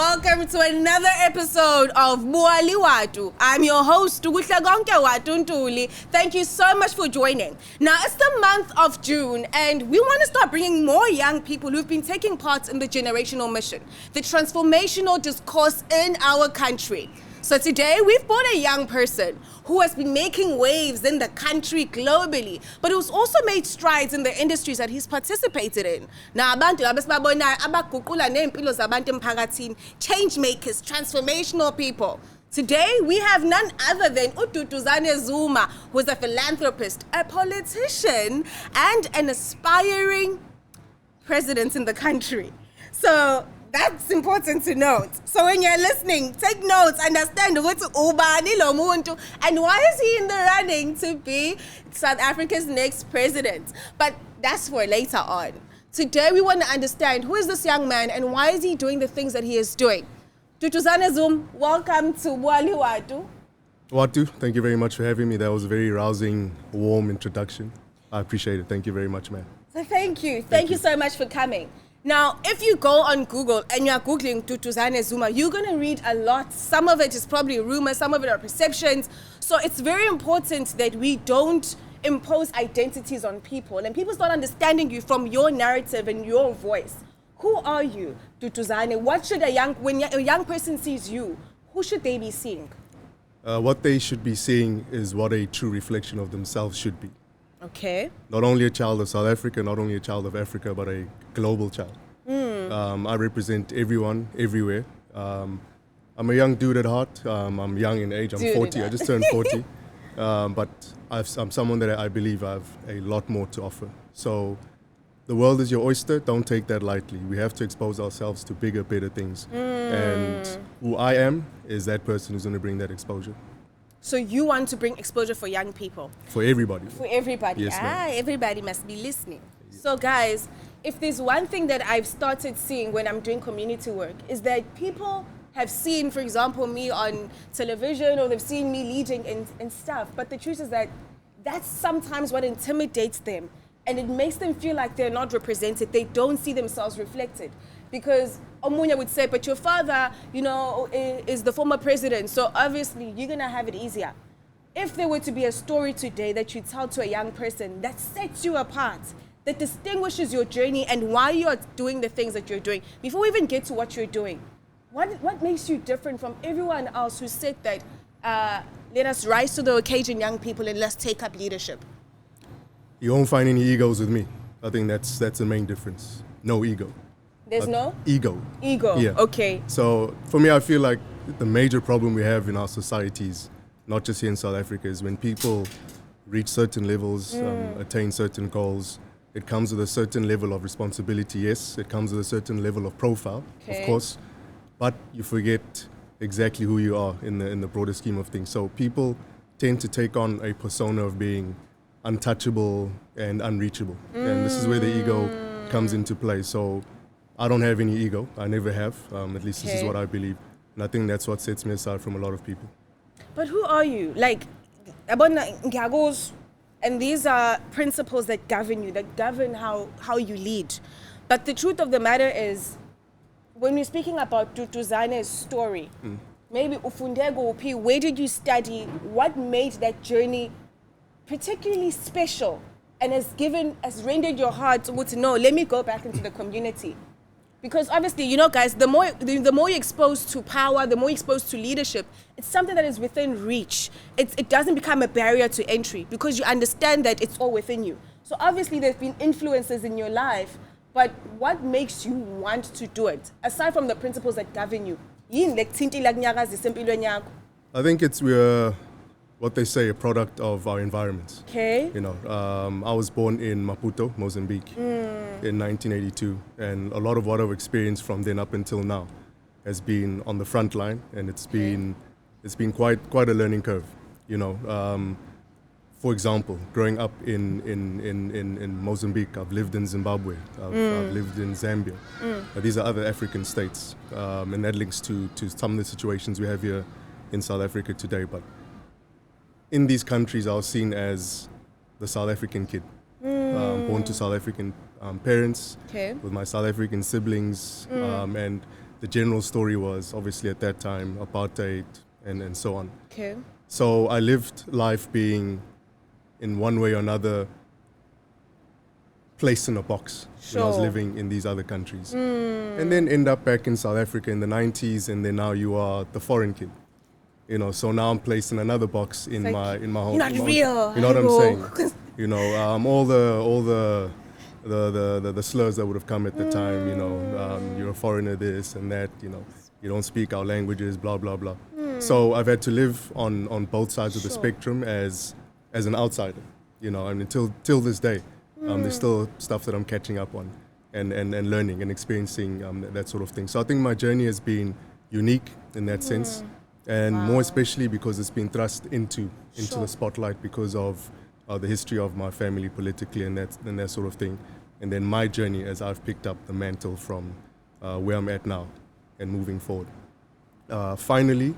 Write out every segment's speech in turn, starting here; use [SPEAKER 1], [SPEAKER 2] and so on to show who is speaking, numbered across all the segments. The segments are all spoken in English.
[SPEAKER 1] Welcome to another episode of Bua Le Watu. I'm your host, Watu. Thank you so much for joining. Now, it's the month of June, and we want to start bringing more young people who've been taking part in the generational mission, the transformational discourse in our country. So today, we've brought a young person who has been making waves in the country globally, but who's also made strides in the industries that he's participated in. Now, abantu abasibabona abaguqula nempilo zabantu emphakathini, change makers, transformational people. Today, we have none other than Duduzane Zuma, who is a philanthropist, a politician, and an aspiring president in the country. So that's important to note. So when you're listening, take notes, understand what's ubani lo muntu and why is he in the running to be South Africa's next president. But that's for later on. Today we want to understand who is this young man and why is he doing the things that he is doing. Duduzane Zuma, welcome to Bua Le Watu.
[SPEAKER 2] Watu, thank you very much for having me. That was a very rousing, warm introduction. I appreciate it. Thank you very much, man.
[SPEAKER 1] So thank you. Thank you so much for coming. Now, if you go on Google and you're Googling Duduzane Zuma, you're going to read a lot. Some of it is probably rumors, some of it are perceptions. So it's very important that we don't impose identities on people and people start understanding you from your narrative and your voice. Who are you, Duduzane? What should when a young person sees you, who should they be seeing?
[SPEAKER 2] What they should be seeing is what a true reflection of themselves should be.
[SPEAKER 1] Okay.
[SPEAKER 2] Not only a child of South Africa, not only a child of Africa, but a global child. I represent everyone, everywhere. I'm a young dude at heart. I'm young in age. I'm 40. I just turned 40. But I'm someone that I believe I have a lot more to offer. So the world is your oyster. Don't take that lightly. We have to expose ourselves to bigger, better things. And who I am is that person who's going to bring that exposure.
[SPEAKER 1] So you want to bring exposure for young people?
[SPEAKER 2] For everybody.
[SPEAKER 1] For everybody.
[SPEAKER 2] Yes, ma'am.
[SPEAKER 1] Everybody must be listening. So guys, if there's one thing that I've started seeing when I'm doing community work is that people have seen, for example, me on television or they've seen me leading and stuff. But the truth is that that's sometimes what intimidates them. And it makes them feel like they're not represented. They don't see themselves reflected. Because Omunya would say, but your father, is the former president, so obviously you're going to have it easier. If there were to be a story today that you tell to a young person that sets you apart, that distinguishes your journey and why you're doing the things that you're doing, before we even get to what you're doing, what makes you different from everyone else who said that, let us rise to the occasion, young people, and let's take up leadership?
[SPEAKER 2] You won't find any egos with me. I think that's the main difference. No ego.
[SPEAKER 1] There's no?
[SPEAKER 2] Ego.
[SPEAKER 1] Ego,
[SPEAKER 2] yeah.
[SPEAKER 1] Okay.
[SPEAKER 2] So for me, I feel like the major problem we have in our societies, not just here in South Africa, is when people reach certain levels, attain certain goals, it comes with a certain level of responsibility, yes. It comes with a certain level of profile, of course. But you forget exactly who you are in the broader scheme of things. So people tend to take on a persona of being untouchable and unreachable. And this is where the ego comes into play. So I don't have any ego. I never have. At least this is what I believe. And I think that's what sets me aside from a lot of people.
[SPEAKER 1] But who are you? Like, and these are principles that govern you, that govern how you lead. But the truth of the matter is, when we're speaking about Duduzane's story, maybe ufundego upi, where did you study? What made that journey particularly special and has rendered your heart to know, let me go back into the community? Because obviously, guys, the more you're exposed to power, the more you're exposed to leadership, it's something that is within reach. It doesn't become a barrier to entry because you understand that it's all within you. So obviously there's been influences in your life, but what makes you want to do it? Aside from the principles that govern you. I
[SPEAKER 2] think we're what they say, a product of our environment.
[SPEAKER 1] Okay.
[SPEAKER 2] I was born in Maputo, Mozambique, in 1982, and a lot of what I've experienced from then up until now has been on the front line, and it's been quite a learning curve. For example, growing up in Mozambique, I've lived in Zimbabwe, I've lived in Zambia. These are other African states, and that links to some of the situations we have here in South Africa today. But in these countries, I was seen as the South African kid, born to South African parents, with my South African siblings, and the general story was obviously at that time apartheid and so on.
[SPEAKER 1] Okay.
[SPEAKER 2] So I lived life being, in one way or another, placed in a box when I was
[SPEAKER 1] Sure.
[SPEAKER 2] living in these other countries. And then end up back in South Africa in the 90s, and then now you are the foreign kid. So now I'm placed in another box in
[SPEAKER 1] It's
[SPEAKER 2] my
[SPEAKER 1] like,
[SPEAKER 2] home.
[SPEAKER 1] you're not real.
[SPEAKER 2] You know what I'm
[SPEAKER 1] Hello.
[SPEAKER 2] saying? All the slurs that would have come at the time. You're a foreigner, this and that. You don't speak our languages, blah blah blah. So I've had to live on both sides of the
[SPEAKER 1] Sure.
[SPEAKER 2] spectrum as an outsider. And till this day, there's still stuff that I'm catching up on, and learning and experiencing that sort of thing. So I think my journey has been unique in that sense. And more especially because it's been thrust into
[SPEAKER 1] Sure.
[SPEAKER 2] the spotlight because of the history of my family politically and that sort of thing. And then my journey as I've picked up the mantle from where I'm at now and moving forward. Finally,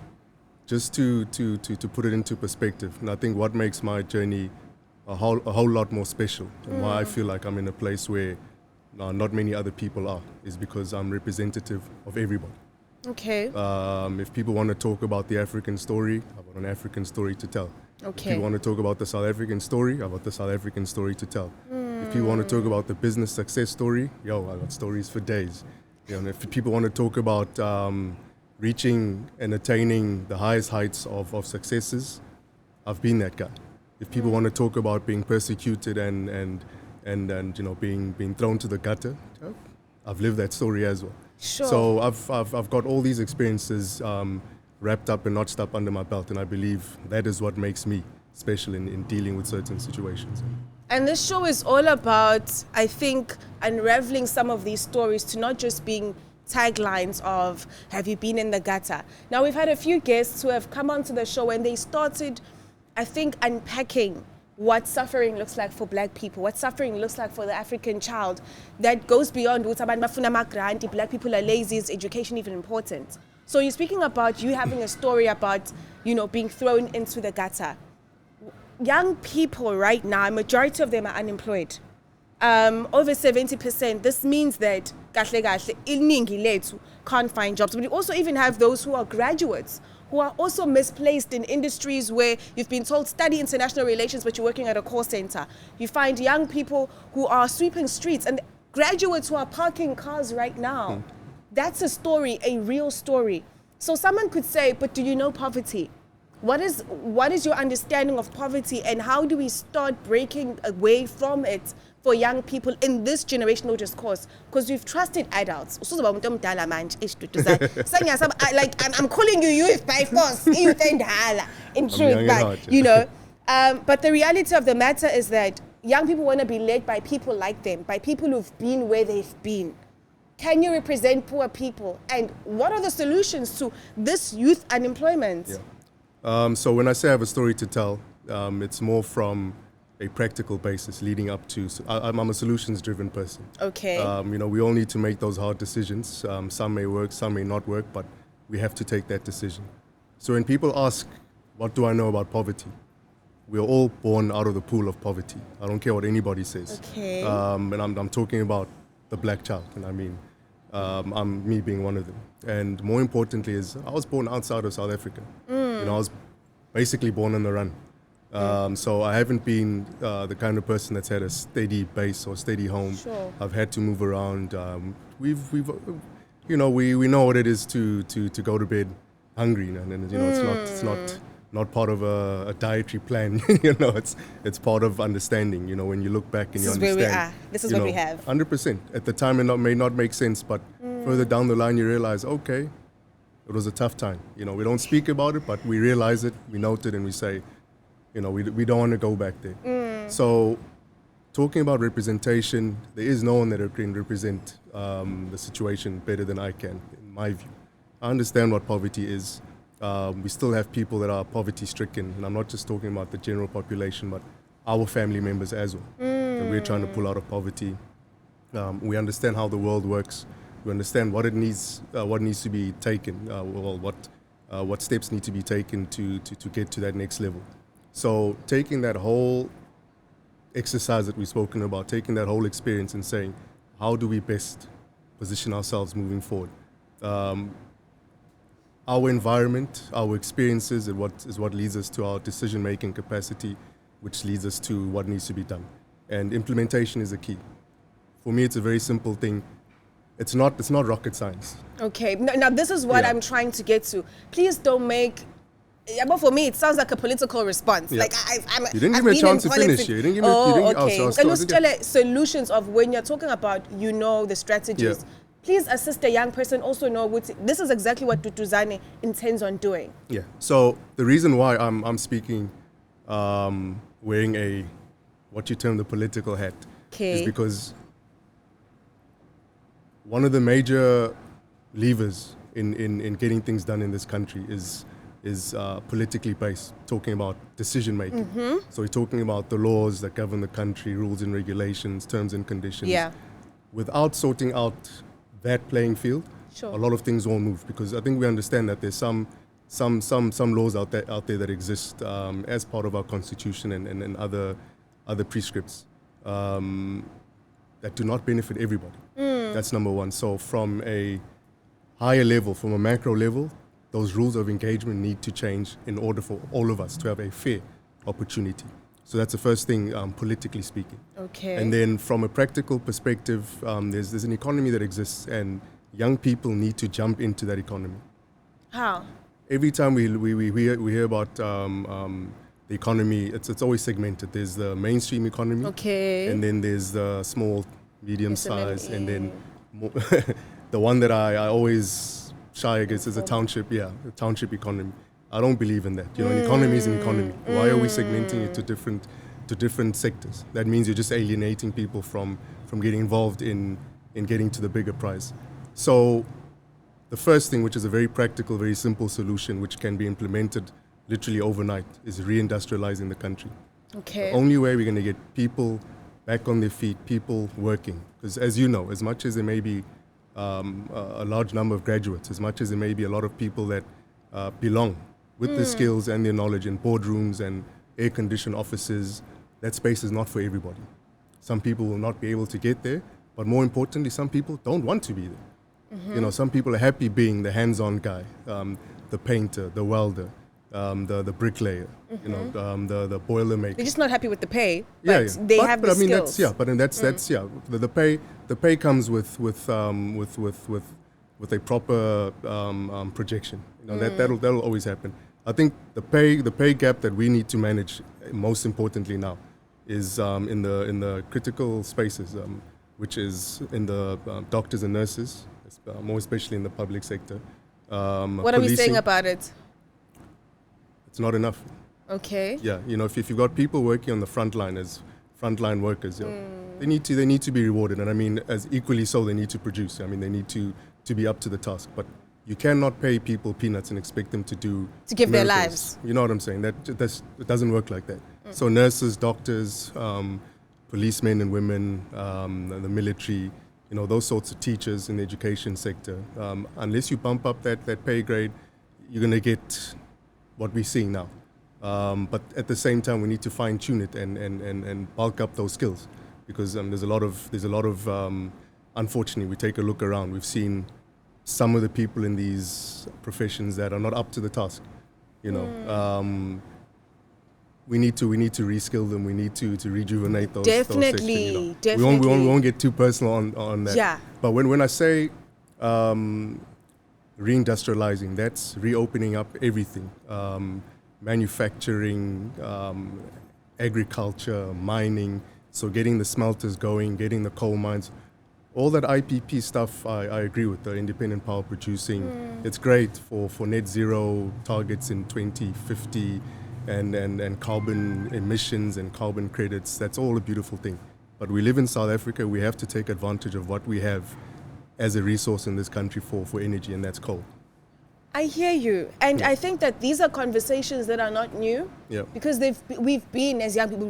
[SPEAKER 2] just to put it into perspective, and I think what makes my journey a whole lot more special and why I feel like I'm in a place where not many other people are is because I'm representative of everybody.
[SPEAKER 1] Okay.
[SPEAKER 2] If people want to talk about the African story, I've got an African story to tell. If
[SPEAKER 1] Okay.
[SPEAKER 2] people want to talk about the South African story, I've got the South African story to tell. If people want to talk about the business success story, I've got stories for days. And if people want to talk about reaching and attaining the highest heights of successes, I've been that guy. If people want to talk about being persecuted and being thrown to the gutter, I've lived that story as well.
[SPEAKER 1] Sure.
[SPEAKER 2] So I've got all these experiences wrapped up and notched up under my belt, and I believe that is what makes me special in dealing with certain situations.
[SPEAKER 1] And this show is all about, I think, unraveling some of these stories to not just being taglines of, have you been in the gutter? Now, we've had a few guests who have come onto the show and they started, I think, unpacking what suffering looks like for black people, what suffering looks like for the African child, that goes beyond what abantu bafuna ama-grant, black people are lazy, is education even important? So you're speaking about you having a story about, being thrown into the gutter. Young people right now, a majority of them are unemployed. Over 70%. This means that iningi lethu can't find jobs. But you also even have those who are graduates, who are also misplaced in industries where you've been told study international relations, but you're working at a call center. You find young people who are sweeping streets and graduates who are parking cars right now. That's a story, a real story. So someone could say, but do you know poverty? What is your understanding of poverty, and how do we start breaking away from it for young people in this generational discourse? Because we've trusted adults. I'm calling you youth by force. Youth and in truth, but the reality of the matter is that young people want to be led by people like them, by people who've been where they've been. Can you represent poor people? And what are the solutions to this youth unemployment?
[SPEAKER 2] Yeah. So when I say I have a story to tell, it's more from a practical basis leading up to, I'm a solutions-driven person.
[SPEAKER 1] Okay.
[SPEAKER 2] We all need to make those hard decisions. Some may work, some may not work, but we have to take that decision. So when people ask, what do I know about poverty? We're all born out of the pool of poverty. I don't care what anybody says.
[SPEAKER 1] Okay.
[SPEAKER 2] And I'm talking about the black child, and I mean, I'm me being one of them. And more importantly is, I was born outside of South Africa. I was basically born on the run. So I haven't been the kind of person that's had a steady base or steady home.
[SPEAKER 1] Sure.
[SPEAKER 2] I've had to move around. We know what it is to go to bed hungry, and it's not part of a dietary plan. It's part of understanding. When you look back and you understand.
[SPEAKER 1] This is where we are. This is what we have.
[SPEAKER 2] 100%. At the time, it may not make sense, but further down the line, you realize, okay, it was a tough time. We don't speak about it, but we realize it, we note it, and we say, we don't want to go back there. So, talking about representation, there is no one that can represent the situation better than I can, in my view. I understand what poverty is. We still have people that are poverty-stricken, and I'm not just talking about the general population, but our family members as well. That we're trying to pull out of poverty. We understand how the world works. We understand what needs to be taken, what steps need to be taken to get to that next level. So taking that whole exercise that we've spoken about, taking that whole experience and saying, how do we best position ourselves moving forward? Our environment, our experiences, is what leads us to our decision-making capacity, which leads us to what needs to be done. And implementation is the key. For me, it's a very simple thing. It's not rocket science.
[SPEAKER 1] Okay, now this is what I'm trying to get to. Please don't make. Yeah, but for me, it sounds like a political response.
[SPEAKER 2] Yeah.
[SPEAKER 1] Like
[SPEAKER 2] you didn't give me a chance to finish here. You didn't give me.
[SPEAKER 1] Okay. And solutions of when you're talking about, the strategies.
[SPEAKER 2] Yeah.
[SPEAKER 1] Please assist the young person also know this is exactly what Duduzane intends on doing.
[SPEAKER 2] Yeah. So the reason why I'm speaking, wearing a what you term the political hat, is because one of the major levers in getting things done in this country is politically based, talking about decision making.
[SPEAKER 1] Mm-hmm.
[SPEAKER 2] So we're talking about the laws that govern the country, rules and regulations, terms and conditions.
[SPEAKER 1] Yeah.
[SPEAKER 2] Without sorting out that playing field, a lot of things won't move, because I think we understand that there's some laws out there that exist as part of our constitution and other prescripts that do not benefit everybody. That's number one. So from a higher level, from a macro level, those rules of engagement need to change in order for all of us to have a fair opportunity. So that's the first thing, politically speaking.
[SPEAKER 1] Okay.
[SPEAKER 2] And then from a practical perspective, there's an economy that exists, and young people need to jump into that economy.
[SPEAKER 1] How?
[SPEAKER 2] Every time we hear about the economy, it's always segmented. There's the mainstream economy, and then there's the small, medium size, and then the one that I always shy against is the township economy. I don't believe in that. An economy is an economy. Why are we segmenting it to different sectors? That means you're just alienating people from getting involved in getting to the bigger prize. So the first thing, which is a very practical, very simple solution, which can be implemented literally overnight, is reindustrializing the country.
[SPEAKER 1] Okay.
[SPEAKER 2] The only way we're going to get people back on their feet, people working, because as you know, as much as there may be a large number of graduates, as much as there may be a lot of people that belong with the skills and their knowledge in boardrooms and air-conditioned offices, that space is not for everybody. Some people will not be able to get there, but more importantly, some people don't want to be there.
[SPEAKER 1] Mm-hmm.
[SPEAKER 2] Some people are happy being the hands-on guy, the painter, the welder, the bricklayer, the boiler maker.
[SPEAKER 1] They're just not happy with the pay, but they have the skills.
[SPEAKER 2] The pay comes with a proper projection. That'll always happen. I think the pay gap that we need to manage, most importantly now, is in the critical spaces, which is in the doctors and nurses, more especially in the public sector.
[SPEAKER 1] What are we saying about it?
[SPEAKER 2] It's not enough.
[SPEAKER 1] Okay.
[SPEAKER 2] Yeah, if you've got people working on the front line as frontline workers, they need to be rewarded, and I mean, as equally so, they need to produce. I mean, they need to be up to the task. But you cannot pay people peanuts and expect them to
[SPEAKER 1] give
[SPEAKER 2] miracles.
[SPEAKER 1] Their lives.
[SPEAKER 2] You know what I'm saying? It doesn't work like that. So nurses, doctors, policemen and women, the military, those sorts of teachers in the education sector. Unless you bump up that pay grade, you're going to get what we're seeing now. But at the same time, we need to fine tune it and bulk up those skills, because there's a lot of unfortunately, we take a look around, we've seen some of the people in these professions that are not up to the task. We need to reskill them. We need to rejuvenate those.
[SPEAKER 1] Definitely,
[SPEAKER 2] those sections,
[SPEAKER 1] definitely.
[SPEAKER 2] We won't get too personal on that.
[SPEAKER 1] Yeah.
[SPEAKER 2] But when I say reindustrializing, that's reopening up everything. Manufacturing, agriculture, mining. So getting the smelters going, getting the coal mines. All that IPP stuff, I agree with, the independent power producing. It's great for net zero targets in 2050 and carbon emissions and carbon credits. That's all a beautiful thing. But we live in South Africa. We have to take advantage of what we have as a resource in this country for energy, and that's coal.
[SPEAKER 1] I hear you. And I think that these are conversations that are not new.
[SPEAKER 2] Yeah.
[SPEAKER 1] Because we've been, as young people,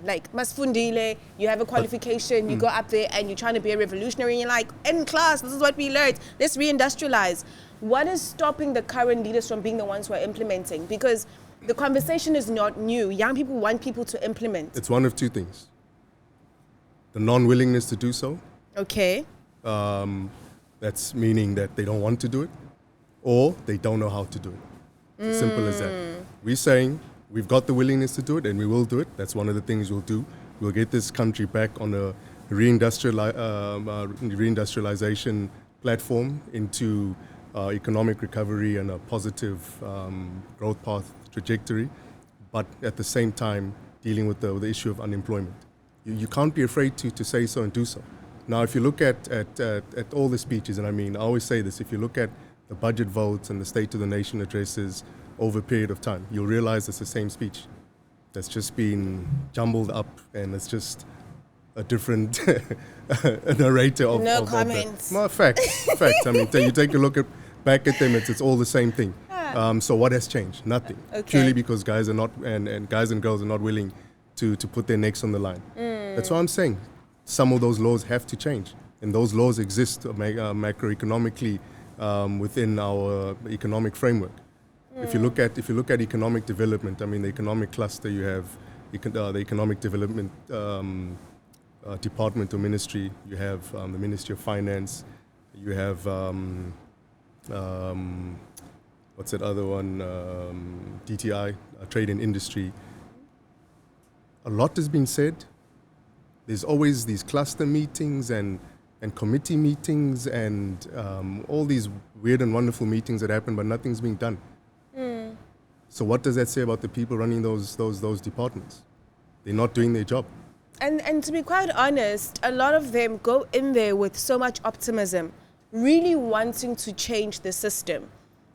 [SPEAKER 1] like, Masfundile, you have a qualification, you go up there and you're trying to be a revolutionary, and you're like, in class, this is what we learned, let's reindustrialize. What is stopping the current leaders from being the ones who are implementing? Because the conversation is not new. Young people want people to implement.
[SPEAKER 2] It's one of two things. The non-willingness to do so.
[SPEAKER 1] Okay.
[SPEAKER 2] That's meaning that they don't want to do it, or they don't know how to do it. It's simple as that. We're saying we've got the willingness to do it, and we will do it. That's one of the things we'll do. We'll get this country back on a reindustrialization platform into economic recovery and a positive growth path trajectory, but at the same time dealing with the issue of unemployment. You can't be afraid to say so and do so. Now, if you look at all the speeches, and I mean, I always say this, if you look at the budget votes and the State of the Nation addresses over a period of time, you'll realize it's the same speech that's just been jumbled up, and it's just a different narrator of
[SPEAKER 1] No
[SPEAKER 2] of
[SPEAKER 1] comments.
[SPEAKER 2] that. No, facts. I mean, you take a look back at them, it's all the same thing. So what has changed? Nothing.
[SPEAKER 1] Okay.
[SPEAKER 2] Purely because guys are not, and guys and girls are not willing to put their necks on the line. That's what I'm saying. Some of those laws have to change, and those laws exist macroeconomically within our economic framework. If you look at economic development, I mean, the economic cluster, you have the economic development department or ministry. You have the Ministry of Finance. You have what's that other one? DTI, Trade and Industry. A lot has been said. There's always these cluster meetings and committee meetings and all these weird and wonderful meetings that happen, but nothing's being done. So what does that say about the people running those departments? They're not doing their job.
[SPEAKER 1] And to be quite honest, a lot of them go in there with so much optimism, really wanting to change the system.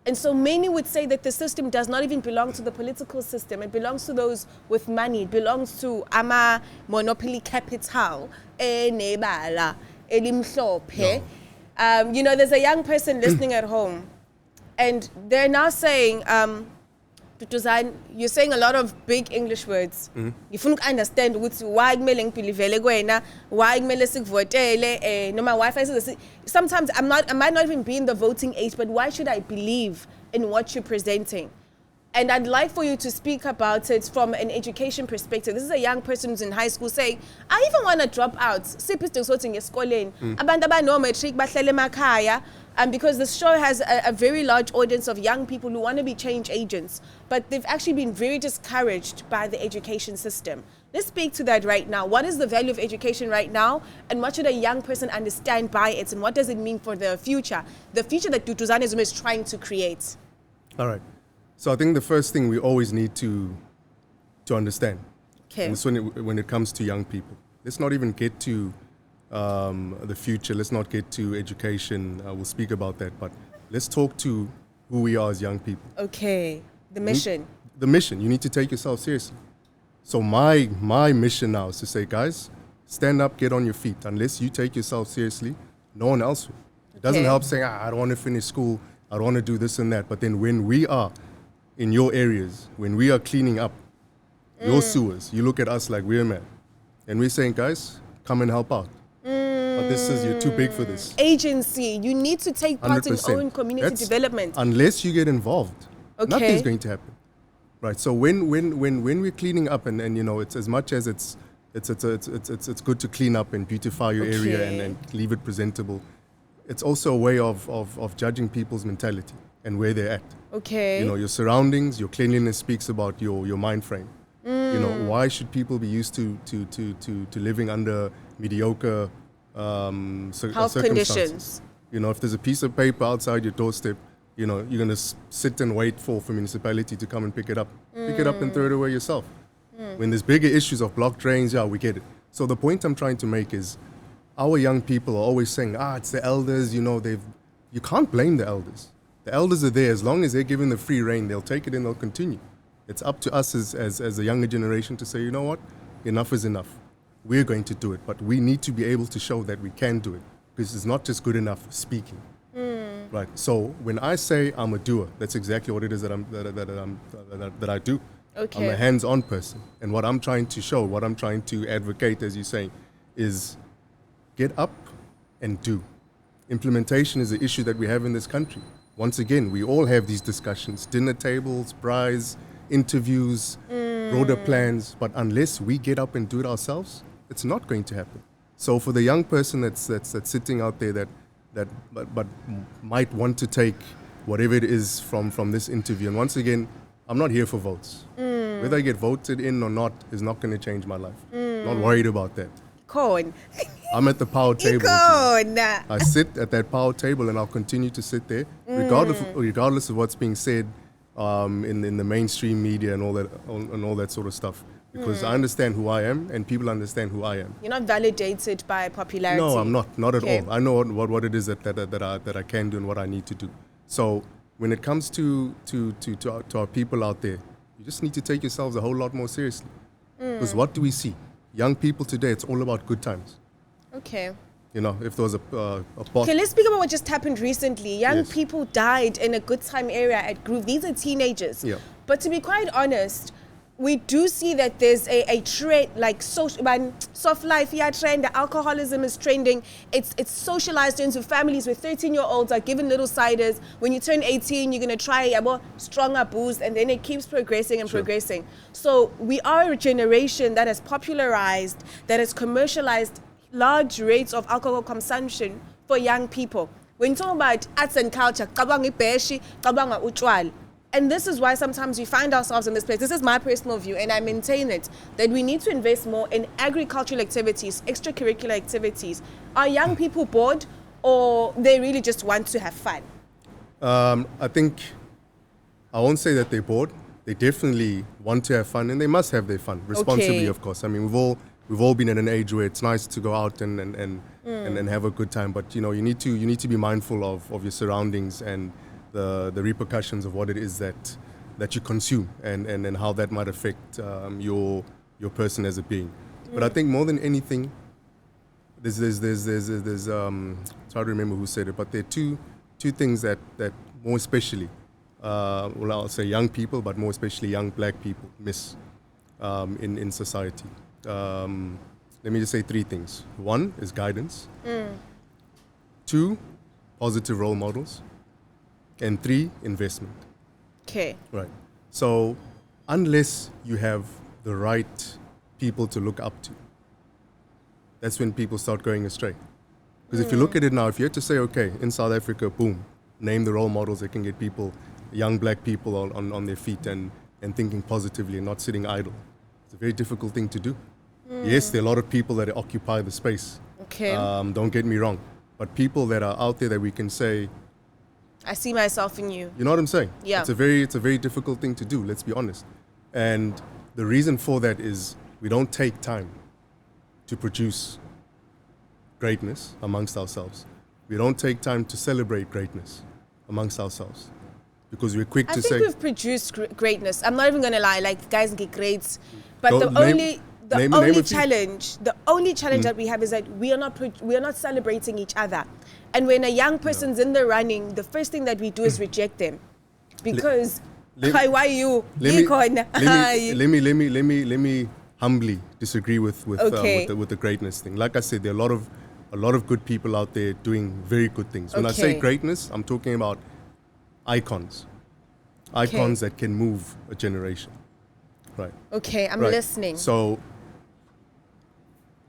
[SPEAKER 1] And so many would say that the system does not even belong to the political system. It belongs to those with money. It belongs to ama monopoly capital. Enebala, elimhlophe. You know, there's a young person listening at home, and they're now saying, Duduzane, you're saying a lot of big English words. You don't understand why kumele ngibhilivele kuwena, why kumele sikuvotele, noma Wi-Fi says. Sometimes I might not even be in the voting age, but why should I believe in what you're presenting? And I'd like for you to speak about it from an education perspective. This is a young person who's in high school saying, I even want to drop out. Because the show has a very large audience of young people who want to be change agents, but they've actually been very discouraged by the education system. Let's speak to that right now. What is the value of education right now, and what should a young person understand by it, and what does it mean for the future that Duduzane Zuma is trying to create?
[SPEAKER 2] All right. So I think the first thing we always need to understand, and this when it comes to young people, let's not even get to the future. Let's not get to education. We'll speak about that, but let's talk to who we are as young people.
[SPEAKER 1] Okay, the mission.
[SPEAKER 2] The mission. You need to take yourself seriously. So my mission now is to say, guys, stand up, get on your feet. Unless you take yourself seriously, no one else will. It doesn't help saying, I don't want to finish school, I don't want to do this and that. But then when we are in your areas, when we are cleaning up your sewers, you look at us like we're mad. And we're saying, guys, come and help out. But you're too big for this.
[SPEAKER 1] Agency, you need to take part
[SPEAKER 2] 100%.
[SPEAKER 1] in own community development.
[SPEAKER 2] Unless you get involved, nothing's going to happen. Right. So when we're cleaning up, and you know, it's as much as it's good to clean up and beautify your area and leave it presentable. It's also a way of judging people's mentality and where they're at. Okay. You know, your surroundings, your cleanliness speaks about your mind frame. You know, why should people be used to living under mediocre
[SPEAKER 1] health conditions?
[SPEAKER 2] You know, if there's a piece of paper outside your doorstep, you know, you're going to sit and wait for municipality to come and pick it up. Pick it up and throw it away yourself. When there's bigger issues of blocked drains, yeah, we get it. So the point I'm trying to make is our young people are always saying, it's the elders, you know, you can't blame the elders. The elders are there. As long as they're given the free rein, they'll take it and they'll continue. It's up to us as a younger generation to say, you know what, enough is enough. We're going to do it, but we need to be able to show that we can do it, because it's not just good enough speaking. Right. So when I say I'm a doer, that's exactly what it is that I do. Okay. I'm a hands-on person, and what I'm trying to show, what I'm trying to advocate, as you're saying, is get up and do. Implementation is the issue that we have in this country. Once again, we all have these discussions, dinner tables, braais, interviews, broader plans, but unless we get up and do it ourselves, it's not going to happen. So for the young person that's sitting out there that that might want to take whatever it is from this interview. And once again, I'm not here for votes. Whether I get voted in or not is not going to change my life. Not worried about that.
[SPEAKER 1] Corn.
[SPEAKER 2] I'm at the power table.
[SPEAKER 1] Corn.
[SPEAKER 2] I sit at that power table and I'll continue to sit there, regardless of what's being said in the mainstream media and all that sort of stuff. Because I understand who I am and people understand who I am.
[SPEAKER 1] You're not validated by popularity.
[SPEAKER 2] No, I'm not at all. I know what it is that I can do and what I need to do. So when it comes to our people out there, you just need to take yourselves a whole lot more seriously. Because what do we see? Young people today, it's all about good times.
[SPEAKER 1] Okay.
[SPEAKER 2] You know, if there was a
[SPEAKER 1] Okay, let's speak about what just happened recently. Young people died in a good time area at Groove. These are teenagers.
[SPEAKER 2] Yeah.
[SPEAKER 1] But to be quite honest, we do see that there's a trend, like soft life, trend, the alcoholism is trending. It's socialized into families where 13-year-olds are given little ciders. When you turn 18, you're going to try stronger booze, and then it keeps progressing and progressing. So we are a generation that has popularized, that has commercialized large rates of alcohol consumption for young people. When you talk about arts and culture, kabanga ibeshi, kabanga utshwala. And this is why sometimes we find ourselves in this place. This is my personal view, and I maintain it, that we need to invest more in agricultural activities, extracurricular activities. Are young people bored, or they really just want to have fun?
[SPEAKER 2] I think I won't say that they're bored. They definitely want to have fun, and they must have their fun responsibly, of course. I mean, we've all been at an age where it's nice to go out and have a good time, but you need to be mindful of your surroundings and the repercussions of what it is that you consume and how that might affect your person as a being. But I think more than anything, there's it's hard to remember who said it, but there are two things that more especially, I'll say young people, but more especially young black people miss in society. Let me just say three things. One is guidance. 2, positive role models. And 3, investment.
[SPEAKER 1] Okay.
[SPEAKER 2] Right. So unless you have the right people to look up to, that's when people start going astray. Because if you look at it now, if you had to say, okay, in South Africa, boom, name the role models that can get people, young black people on their feet and thinking positively and not sitting idle. It's a very difficult thing to do. Yes, there are a lot of people that occupy the space.
[SPEAKER 1] Okay.
[SPEAKER 2] Don't get me wrong. But people that are out there that we can say,
[SPEAKER 1] I see myself in you.
[SPEAKER 2] You know what I'm saying?
[SPEAKER 1] Yeah.
[SPEAKER 2] It's a very difficult thing to do, let's be honest. And the reason for that is we don't take time to produce greatness amongst ourselves. We don't take time to celebrate greatness amongst ourselves. Because we're quick to say...
[SPEAKER 1] I think we've produced greatness. I'm not even going to lie, like guys get grades. But
[SPEAKER 2] The
[SPEAKER 1] only challenge that we have is that we are not celebrating each other. And when a young person's in the running, the first thing that we do is reject them, because why you?
[SPEAKER 2] Let me humbly disagree with the greatness thing. Like I said, there are a lot of good people out there doing very good things. When I say greatness, I'm talking about icons that can move a generation. Right.
[SPEAKER 1] Okay, I'm listening.
[SPEAKER 2] So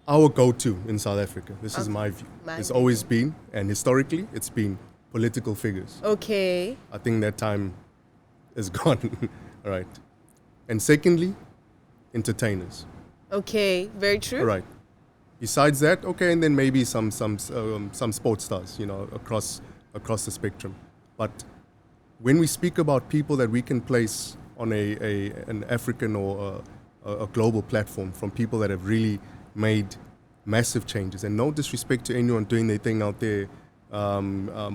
[SPEAKER 2] our go-to in South Africa, this is my view, it's always been, and historically, it's been political figures.
[SPEAKER 1] Okay.
[SPEAKER 2] I think that time is gone. All right. And secondly, entertainers.
[SPEAKER 1] Okay, very true.
[SPEAKER 2] All right. Besides that, okay, and then maybe some sports stars, across the spectrum. But when we speak about people that we can place on an African or a global platform, from people that have really made massive changes, and no disrespect to anyone doing their thing out there,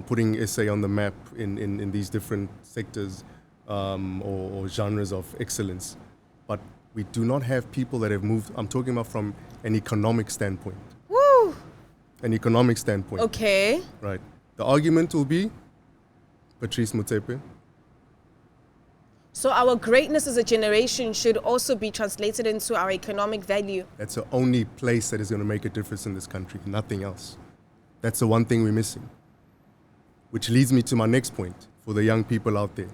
[SPEAKER 2] putting SA on the map in these different sectors or genres of excellence, but we do not have people that have moved. I'm talking about from an economic standpoint.
[SPEAKER 1] Woo!
[SPEAKER 2] An economic standpoint.
[SPEAKER 1] Okay.
[SPEAKER 2] Right. The argument will be Patrice Motsepe.
[SPEAKER 1] So our greatness as a generation should also be translated into our economic value.
[SPEAKER 2] That's the only place that is going to make a difference in this country, nothing else. That's the one thing we're missing. Which leads me to my next point for the young people out there.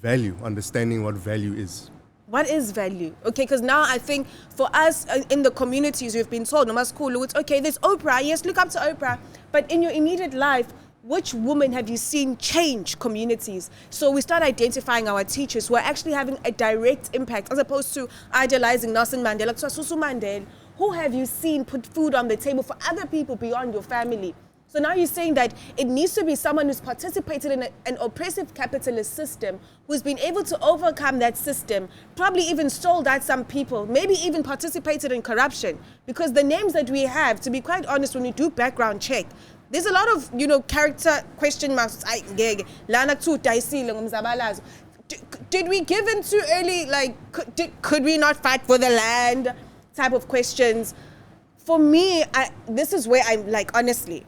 [SPEAKER 2] Value, understanding what value is.
[SPEAKER 1] What is value? Okay, because now I think for us in the communities, we've been told, no, it's okay, there's Oprah, yes, look up to Oprah. But in your immediate life, which woman have you seen change communities? So we start identifying our teachers who are actually having a direct impact, as opposed to idolizing Nelson Mandela. So Susu Mandela, who have you seen put food on the table for other people beyond your family? So now you're saying that it needs to be someone who's participated in an oppressive capitalist system, who's been able to overcome that system, probably even sold out some people, maybe even participated in corruption. Because the names that we have, to be quite honest, when we do background check, there's a lot of, character question marks. Did we give in too early? Like, could we not fight for the land? Type of questions. For me, this is where I'm like, honestly,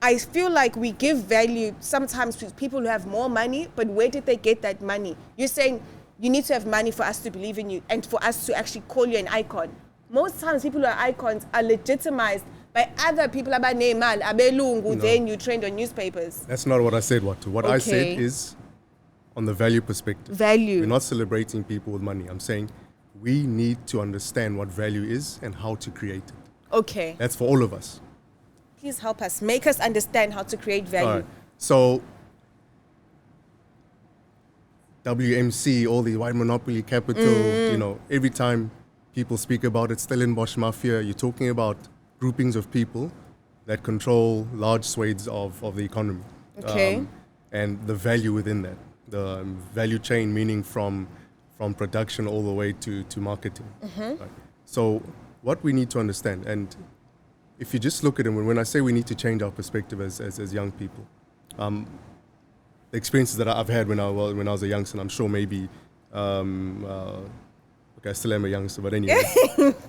[SPEAKER 1] I feel like we give value sometimes to people who have more money, but where did they get that money? You're saying you need to have money for us to believe in you and for us to actually call you an icon. Most times people who are icons are legitimized by other people, then you trend on newspapers.
[SPEAKER 2] That's not what I said, Watu. What I said is on the value perspective.
[SPEAKER 1] Value.
[SPEAKER 2] We're not celebrating people with money. I'm saying we need to understand what value is and how to create it.
[SPEAKER 1] Okay.
[SPEAKER 2] That's for all of us.
[SPEAKER 1] Please help us. Make us understand how to create value.
[SPEAKER 2] All right. So, WMC, all the white monopoly capital, every time people speak about it, Stellenbosch Mafia, you're talking about groupings of people that control large swathes of the economy.
[SPEAKER 1] Okay.
[SPEAKER 2] And the value within that. The value chain, meaning from production all the way to marketing. Right? So what we need to understand, and if you just look at it, when I say we need to change our perspective as young people, the experiences that I've had when I was a youngster, I'm sure maybe, I still am a youngster, but anyway,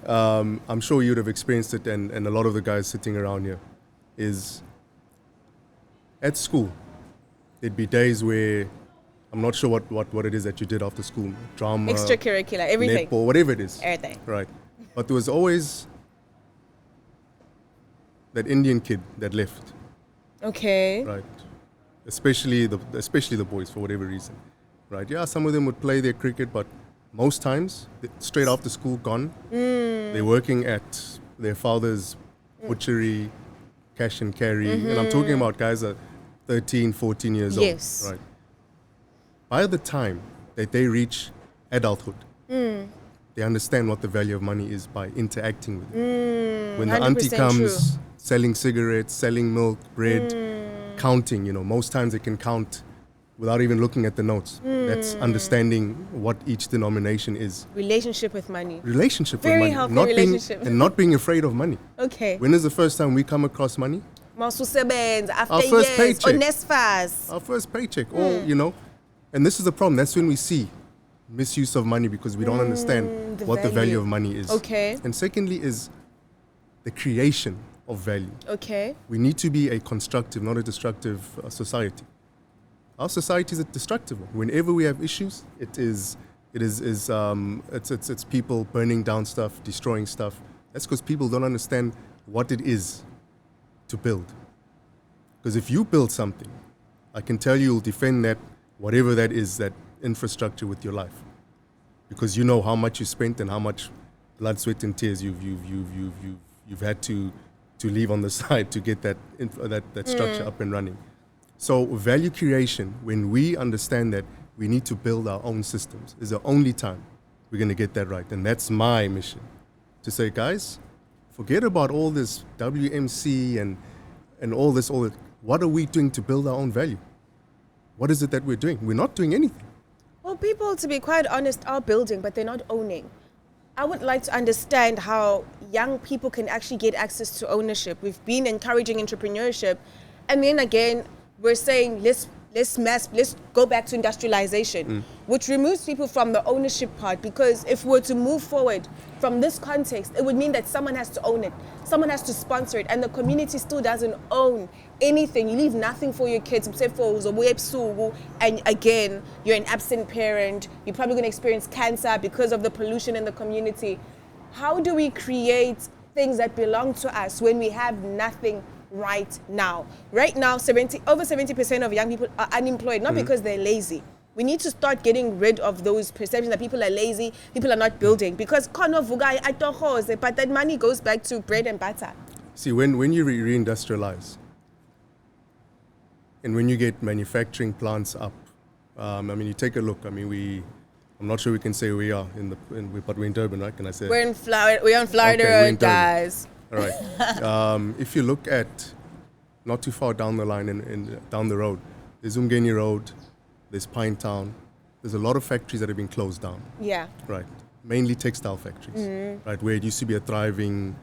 [SPEAKER 2] I'm sure you'd have experienced it, and a lot of the guys sitting around here, is at school, there'd be days where I'm not sure what it is that you did after school, drama,
[SPEAKER 1] extracurricular, everything,
[SPEAKER 2] netball, whatever it is,
[SPEAKER 1] everything,
[SPEAKER 2] right? But there was always that Indian kid that left.
[SPEAKER 1] Okay.
[SPEAKER 2] Right. Especially the boys, for whatever reason. Right. Yeah, some of them would play their cricket, but most times, straight after school, gone. They're working at their father's butchery, cash and carry. And I'm talking about guys that are 13, 14 years old.
[SPEAKER 1] Yes.
[SPEAKER 2] Right. By the time that they reach adulthood, they understand what the value of money is by interacting with it. When the auntie comes, selling cigarettes, selling milk, bread, counting, most times they can count without even looking at the notes. That's understanding what each denomination is.
[SPEAKER 1] Relationship with money.
[SPEAKER 2] Relationship
[SPEAKER 1] Very
[SPEAKER 2] with money.
[SPEAKER 1] healthy
[SPEAKER 2] Not
[SPEAKER 1] relationship.
[SPEAKER 2] and not being afraid of money.
[SPEAKER 1] Okay.
[SPEAKER 2] When is the first time we come across money?
[SPEAKER 1] After
[SPEAKER 2] Our first
[SPEAKER 1] years,
[SPEAKER 2] paycheck.
[SPEAKER 1] or NSFAS.
[SPEAKER 2] Our first paycheck. Or, and this is the problem. That's when we see misuse of money because we don't understand what the value of money is.
[SPEAKER 1] Okay.
[SPEAKER 2] And secondly is the creation of value.
[SPEAKER 1] Okay.
[SPEAKER 2] We need to be a constructive, not a destructive society. Our society is a destructive one. Whenever we have issues, it's people burning down stuff, destroying stuff. That's because people don't understand what it is to build. Because if you build something, I can tell you'll defend that, whatever that is, that infrastructure with your life. Because you know how much you spent and how much blood, sweat, and tears you've had to leave on the side to get that structure up and running. So value creation, when we understand that we need to build our own systems, is the only time we're going to get that right. And that's my mission, to say, guys, forget about all this WMC and all this. What are we doing to build our own value? What is it that we're doing? We're not doing anything.
[SPEAKER 1] Well, people, to be quite honest, are building, but they're not owning. I would like to understand how young people can actually get access to ownership. We've been encouraging entrepreneurship, and then again, we're saying let's go back to industrialization, which removes people from the ownership part, because if we're to move forward from this context, it would mean that someone has to own it, someone has to sponsor it, and the community still doesn't own anything. You leave nothing for your kids except for Uzobuye, and again, you're an absent parent, you're probably going to experience cancer because of the pollution in the community. How do we create things that belong to us when we have nothing right now? Right now, over 70% of young people are unemployed, not because they're lazy. We need to start getting rid of those perceptions that people are lazy, people are not building, because but that money goes back to bread and butter.
[SPEAKER 2] See, when you reindustrialize, And when you get manufacturing plants up, I mean, you take a look. I mean, I'm not sure we can say we are but we're in Durban, right? Can I say?
[SPEAKER 1] We're in Florida. We're on Florida
[SPEAKER 2] Okay, we're in
[SPEAKER 1] Road,
[SPEAKER 2] Durban.
[SPEAKER 1] guys.
[SPEAKER 2] All right. If you look at not too far down the line and down the road, there's Umgeni Road, there's Pine Town. There's a lot of factories that have been closed down.
[SPEAKER 1] Yeah.
[SPEAKER 2] Right. Mainly textile factories. Right, where it used to be a thriving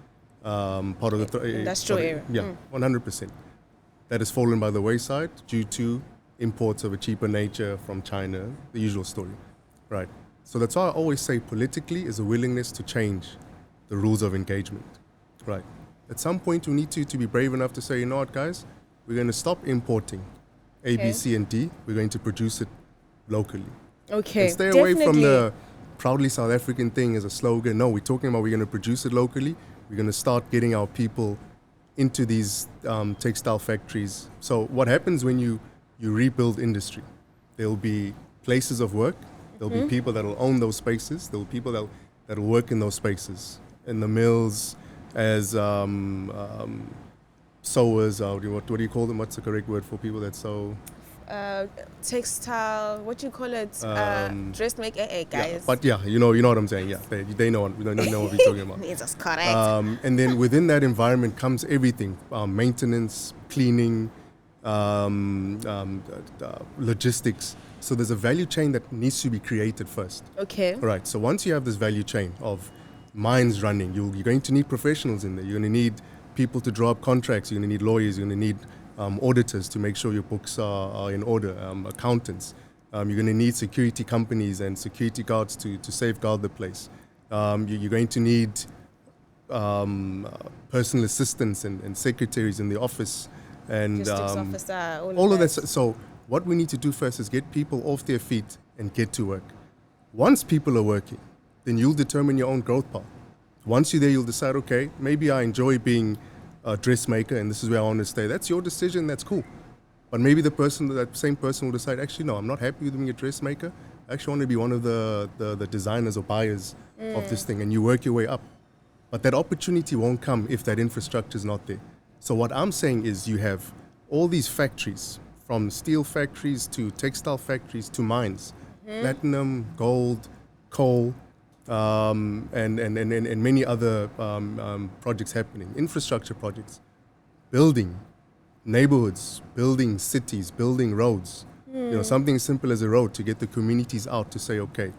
[SPEAKER 2] part of the
[SPEAKER 1] industrial area.
[SPEAKER 2] Yeah, 100%. That has fallen by the wayside due to imports of a cheaper nature from China, the usual story. Right. So that's why I always say politically is a willingness to change the rules of engagement. Right. At some point, we need to be brave enough to say, you know what, guys, we're going to stop importing A, B, C, and D. We're going to produce it locally.
[SPEAKER 1] Okay.
[SPEAKER 2] And stay away from the proudly South African thing as a slogan. No, we're talking about we're going to produce it locally. We're going to start getting our people into these textile factories. So what happens when you rebuild industry? There will be places of work. There'll be people that will own those spaces. There will be people that will work in those spaces. In the mills, as sewers, what do you call them? What's the correct word for people that sew?
[SPEAKER 1] Textile, what you call it? Dressmaker, guys.
[SPEAKER 2] Yeah, but yeah, you know what I'm saying. Yeah, they know what we're talking about.
[SPEAKER 1] That's correct.
[SPEAKER 2] And then within that environment comes everything: maintenance, cleaning, logistics. So there's a value chain that needs to be created first.
[SPEAKER 1] Okay.
[SPEAKER 2] All right. So once you have this value chain of mines running, you're going to need professionals in there. You're going to need people to draw up contracts. You're going to need lawyers. You're going to need auditors to make sure your books are in order, accountants. You're going to need security companies and security guards to safeguard the place. You're going to need personal assistants and secretaries in the office. And
[SPEAKER 1] logistics officer,
[SPEAKER 2] all of that. So what we need to do first is get people off their feet and get to work. Once people are working, then you'll determine your own growth path. Once you're there, you'll decide, okay, maybe I enjoy being a dressmaker and this is where I want to stay. That's your decision, that's cool. But maybe that same person will decide, actually, no, I'm not happy with being a dressmaker. I actually want to be one of the designers or buyers of this thing, and you work your way up. But that opportunity won't come if that infrastructure is not there. So what I'm saying is you have all these factories, from steel factories to textile factories to mines, platinum, gold, coal, and many other projects happening, infrastructure projects, building neighborhoods, building cities, building roads. You know, something as simple as a road to get the communities out to say, okay,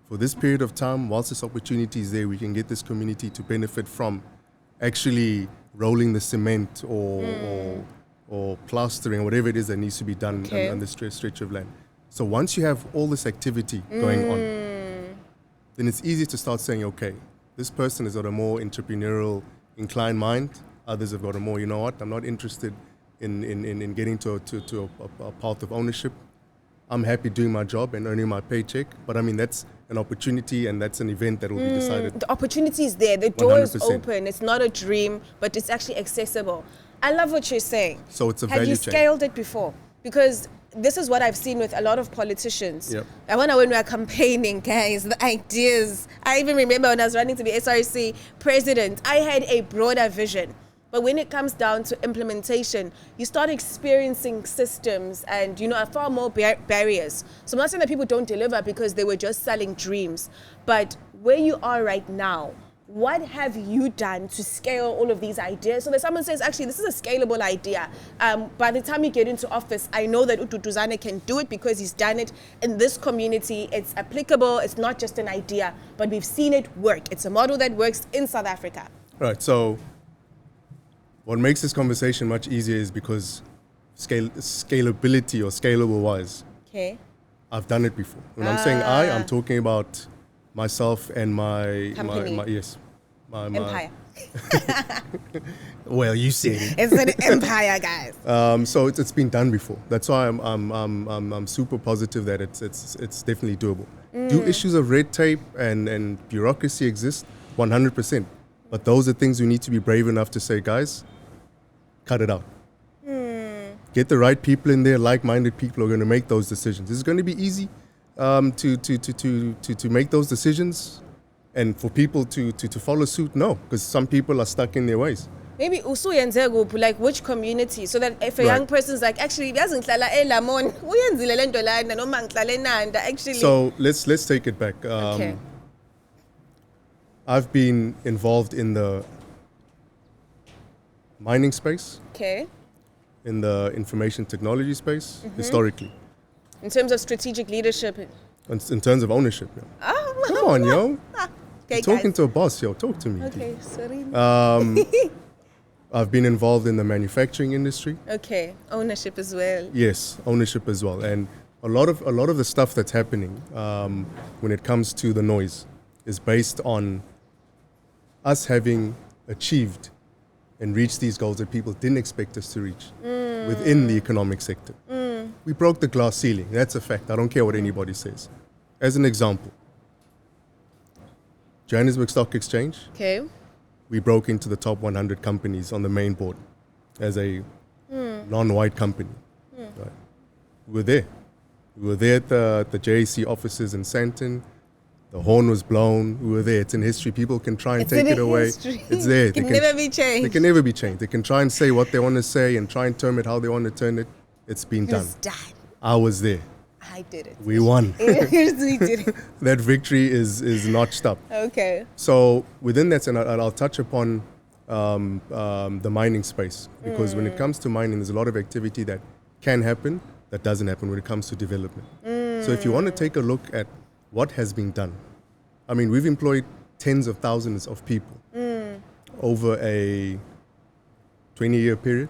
[SPEAKER 2] for this period of time, whilst this opportunity is there, we can get this community to benefit from actually rolling the cement or plastering or whatever it is that needs to be done on this stretch of land. So once you have all this activity going on, then it's easy to start saying, okay, this person has got a more entrepreneurial inclined mind. Others have got a more, you know what, I'm not interested in getting to a path of ownership. I'm happy doing my job and earning my paycheck. But I mean, that's an opportunity and that's an event that will be decided.
[SPEAKER 1] The opportunity is there. The door is
[SPEAKER 2] 100%.
[SPEAKER 1] open. It's not a dream, but it's actually accessible. I love what you're saying.
[SPEAKER 2] So it's a value chain.
[SPEAKER 1] Have you scaled it before? Because this is what I've seen with a lot of politicians.
[SPEAKER 2] Yep.
[SPEAKER 1] And when we were campaigning, guys, the ideas. I even remember when I was running to be SRC president, I had a broader vision. But when it comes down to implementation, you start experiencing systems and, far more barriers. So I'm not saying that people don't deliver because they were just selling dreams. But where you are right now, what have you done to scale all of these ideas? So that someone says, actually, this is a scalable idea. By the time you get into office, I know that Uttu Zuma can do it because he's done it in this community. It's applicable. It's not just an idea, but we've seen it work. It's a model that works in South Africa.
[SPEAKER 2] Right. So what makes this conversation much easier is because scalability or scalable wise.
[SPEAKER 1] Okay.
[SPEAKER 2] I've done it before. When I'm saying I'm talking about myself and my
[SPEAKER 1] company.
[SPEAKER 2] My
[SPEAKER 1] empire.
[SPEAKER 2] Well, you said it.
[SPEAKER 1] It's an empire, guys.
[SPEAKER 2] So it's been done before. That's why I'm super positive that it's definitely doable. Do issues of red tape and bureaucracy exist? 100%. But those are things we need to be brave enough to say, guys, cut it out. Get the right people in there, like-minded people who are going to make those decisions. Is it going to be easy to make those decisions and for people to follow suit? No, because some people are stuck in their ways.
[SPEAKER 1] Maybe usuyenze kuphi, like which community, so that if a young person's like, actually yazi ngihlala eLamon uyenzile lento lana noma ngihlala eNanda actually.
[SPEAKER 2] So let's take it back.
[SPEAKER 1] Okay.
[SPEAKER 2] I've been involved in the mining space,
[SPEAKER 1] Okay.
[SPEAKER 2] in the information technology space, historically.
[SPEAKER 1] In terms of strategic leadership.
[SPEAKER 2] In terms of ownership. Yo.
[SPEAKER 1] Oh,
[SPEAKER 2] Come on, yo.
[SPEAKER 1] Okay,
[SPEAKER 2] You're talking
[SPEAKER 1] guys.
[SPEAKER 2] to a boss, yo. Talk to me.
[SPEAKER 1] Okay, sorry.
[SPEAKER 2] I've been involved in the manufacturing industry.
[SPEAKER 1] Okay, ownership as well.
[SPEAKER 2] Yes, ownership as well. And a lot of the stuff that's happening when it comes to the noise is based on us having achieved and reached these goals that people didn't expect us to reach within the economic sector. We broke the glass ceiling. That's a fact. I don't care what anybody says. As an example, Johannesburg Stock Exchange,
[SPEAKER 1] Okay.
[SPEAKER 2] we broke into the top 100 companies on the main board as a non-white company. Right. We were there. We were there at the JAC offices in Sandton. The horn was blown. We were there. It's in history. People can try and take it away.
[SPEAKER 1] History.
[SPEAKER 2] It's there.
[SPEAKER 1] It can never be changed.
[SPEAKER 2] They can never be changed. They can try and say what they want to say and try and term it how they want to turn it. It's been done.
[SPEAKER 1] It's done.
[SPEAKER 2] I was there.
[SPEAKER 1] I did it.
[SPEAKER 2] We won.
[SPEAKER 1] We did it.
[SPEAKER 2] That victory is notched up.
[SPEAKER 1] Okay.
[SPEAKER 2] So within that, and I'll touch upon the mining space, because when it comes to mining, there's a lot of activity that can happen that doesn't happen when it comes to development. So if you want to take a look at what has been done, I mean, we've employed tens of thousands of people over a 20-year period.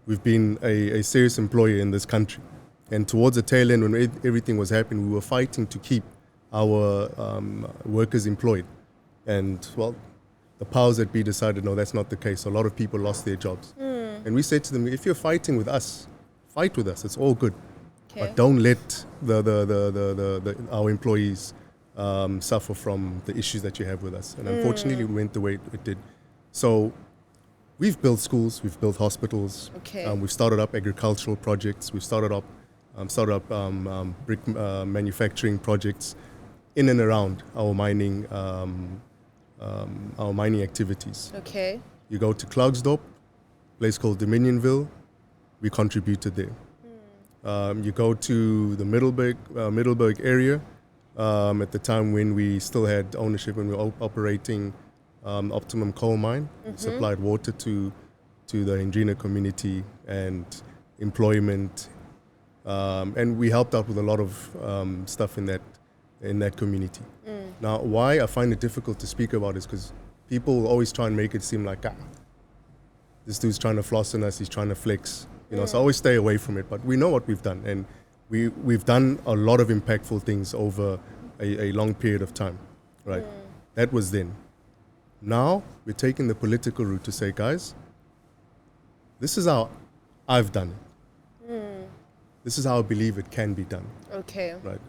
[SPEAKER 2] We've been a serious employer in this country. And towards the tail end, when everything was happening, we were fighting to keep our workers employed. And, well, the powers that be decided, no, that's not the case. A lot of people lost their jobs. And we said to them, if you're fighting with us, fight with us. It's all good.
[SPEAKER 1] Okay.
[SPEAKER 2] But don't let our employees suffer from the issues that you have with us. And unfortunately, it went the way it did. So we've built schools, we've built hospitals,
[SPEAKER 1] Okay.
[SPEAKER 2] we've started up agricultural projects, we've started up brick manufacturing projects in and around our mining activities.
[SPEAKER 1] Okay.
[SPEAKER 2] You go to Klerksdorp, a place called Dominionville, we contributed there. You go to the Middelburg area, at the time when we still had ownership and we were operating Optimum coal mine, supplied water to the Hendrina community and employment, and we helped out with a lot of stuff in that community. Now, why I find it difficult to speak about is because people always try and make it seem like, this dude's trying to floss on us, he's trying to flex, so I always stay away from it. But we know what we've done, and we've done a lot of impactful things over a long period of time, right? That was then. Now, we're taking the political route to say, guys, this is how I've done it. This is how I believe it can be done.
[SPEAKER 1] Okay.
[SPEAKER 2] Right.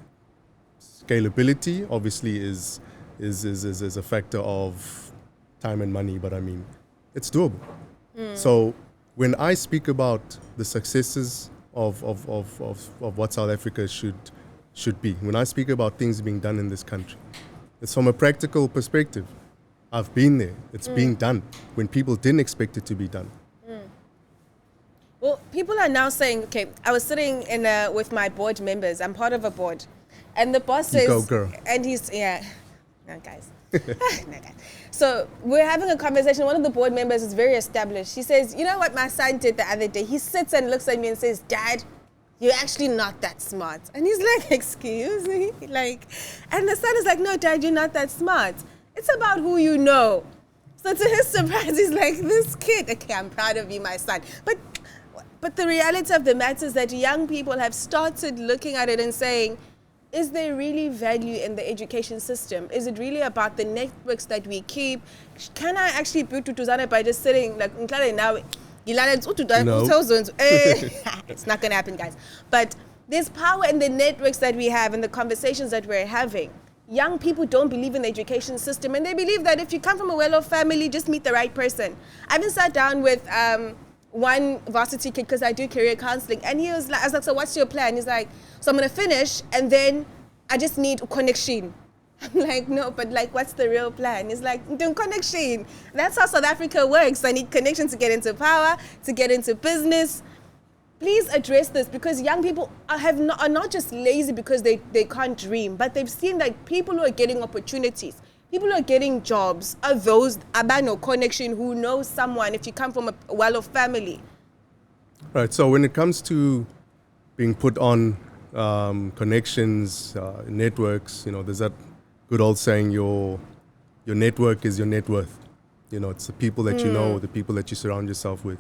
[SPEAKER 2] Scalability obviously is a factor of time and money, but I mean, it's doable. So when I speak about the successes of what South Africa should be, when I speak about things being done in this country, it's from a practical perspective. I've been there. It's being done when people didn't expect it to be done.
[SPEAKER 1] Well, people are now saying, okay, I was sitting with my board members. I'm part of a board. And the boss says...
[SPEAKER 2] You go, girl.
[SPEAKER 1] And he's, yeah. No, guys. No, guys. So we're having a conversation. One of the board members is very established. He says, you know what my son did the other day? He sits and looks at me and says, Dad, you're actually not that smart. And he's like, excuse me? And the son is like, no, Dad, you're not that smart. It's about who you know. So to his surprise, he's like, this kid, okay, I'm proud of you, my son. But the reality of the matter is that young people have started looking at it and saying, is there really value in the education system? Is it really about the networks that we keep? Can I actually build Duduzane by just sitting like now? No. It's not gonna happen, guys. But there's power in the networks that we have and the conversations that we're having. Young people don't believe in the education system, and they believe that if you come from a well-off family, just meet the right person. I even sat down with one varsity kid because I do career counseling, and I was like, so what's your plan? He's like, so I'm gonna finish, and then I just need a connection. I'm like, no, but like, what's the real plan? It's like, doing connection. That's how South Africa works. I need connection to get into power, to get into business. Please address this, because young people are not just lazy because they can't dream, but they've seen that people who are getting opportunities, people who are getting jobs, are those abano connection who know someone if you come from a well-off family.
[SPEAKER 2] Right. So when it comes to being put on connections, networks, there's that good old saying, your network is your net worth. It's the people that you know, the people that you surround yourself with.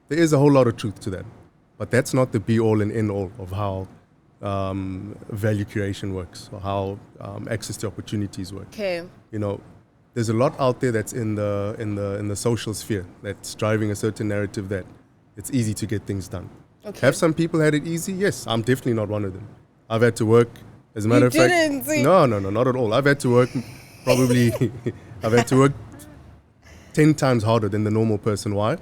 [SPEAKER 2] There is a whole lot of truth to that. But that's not the be-all and end-all of how value creation works, or how access to opportunities work.
[SPEAKER 1] Okay.
[SPEAKER 2] There's a lot out there that's in the social sphere that's driving a certain narrative that it's easy to get things done.
[SPEAKER 1] Okay.
[SPEAKER 2] Have some people had it easy? Yes, I'm definitely not one of them. I've had to work, as a matter of fact. No, not at all. I've had to work probably, I've had to work 10 times harder than the normal person. Why?